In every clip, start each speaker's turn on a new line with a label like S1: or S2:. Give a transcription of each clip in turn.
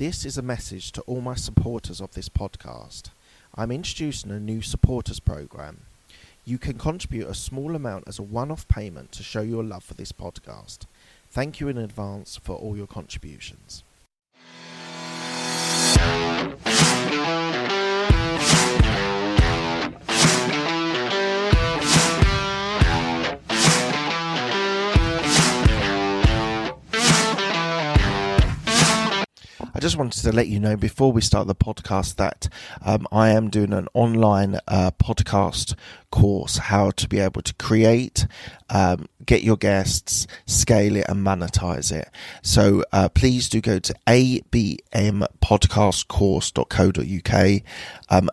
S1: This is a message to all my supporters of this podcast. I'm introducing a new supporters program. You can contribute a small amount as a one-off payment to show your love for this podcast. Thank you in advance for all your contributions. I just wanted to let you know before we start the podcast that I am doing an online podcast course, how to be able to create, get your guests, scale it and monetize it. So please do go to abmpodcastcourse.co.uk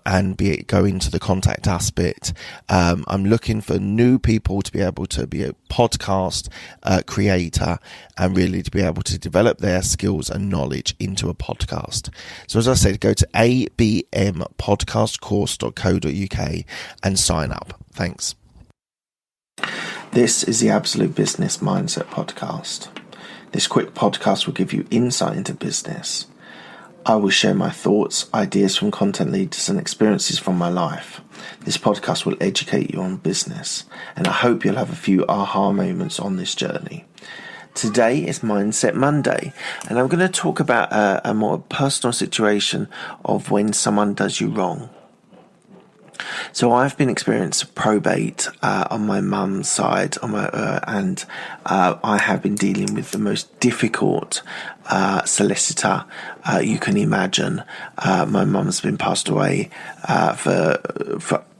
S1: and go into the contact us bit. I'm looking for new people to be able to be a podcast creator and really to be able to develop their skills and knowledge into a podcast. So as I said, go to abmpodcastcourse.co.uk and sign up. Thanks. This is the Absolute Business Mindset Podcast. This quick podcast will give you insight into business. I will share my thoughts, ideas from content leaders and experiences from my life. This podcast will educate you on business, and I hope you'll have a few aha moments on this journey. Today is Mindset Monday, and I'm going to talk about a more personal situation of when someone does you wrong. So I've been experiencing probate on my mum's side, and I have been dealing with the most difficult solicitor you can imagine. My mum's been passed away for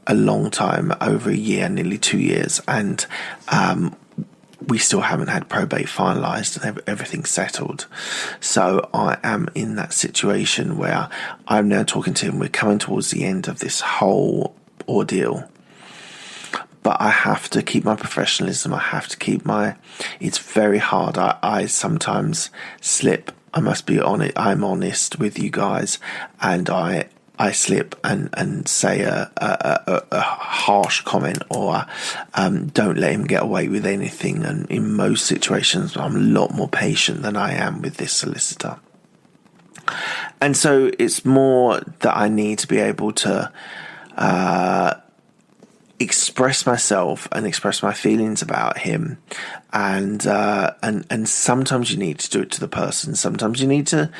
S1: a long time, over a year, nearly 2 years, and we still haven't had probate finalised and everything settled. So I am in that situation where I'm now talking to him. We're coming towards the end of this whole ordeal. But I have to keep my professionalism. I have to keep it's very hard. I sometimes slip. I must be honest. I'm honest with you guys. And I slip and say a harsh comment or don't let him get away with anything. And in most situations, I'm a lot more patient than I am with this solicitor. And so it's more that I need to be able to express myself and express my feelings about him. And sometimes you need to do it to the person. Sometimes you need to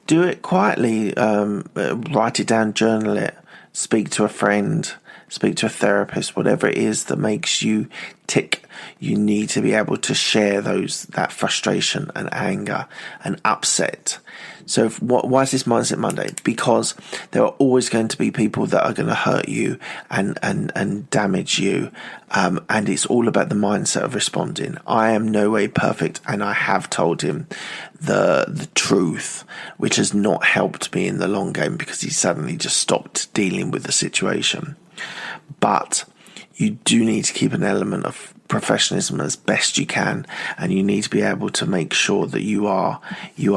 S1: do it quietly, write it down, journal it, speak to a friend, speak to a therapist, whatever it is that makes you tick. You need to be able to share that frustration and anger and upset. So why is this Mindset Monday? Because there are always going to be people that are going to hurt you and damage you. And it's all about the mindset of responding. I am no way perfect, and I have told him the truth, which has not helped me in the long game because he suddenly just stopped dealing with the situation. But you do need to keep an element of professionalism as best you can, and you need to be able to make sure that you are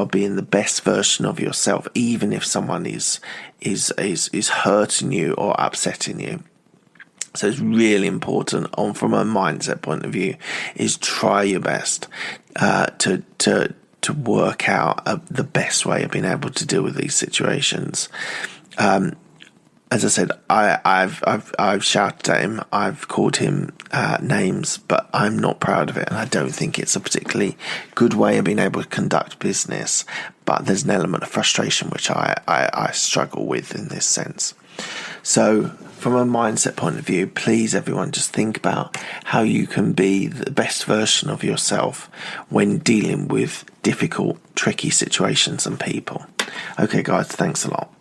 S1: being the best version of yourself, even if someone is hurting you or upsetting you. So it's really important from a mindset point of view is try your best to work out the best way of being able to deal with these situations. As I said, I've shouted at him, I've called him names, but I'm not proud of it, and I don't think it's a particularly good way of being able to conduct business. But there's an element of frustration which I struggle with in this sense. So from a mindset point of view, please everyone just think about how you can be the best version of yourself when dealing with difficult, tricky situations and people. Okay guys, thanks a lot.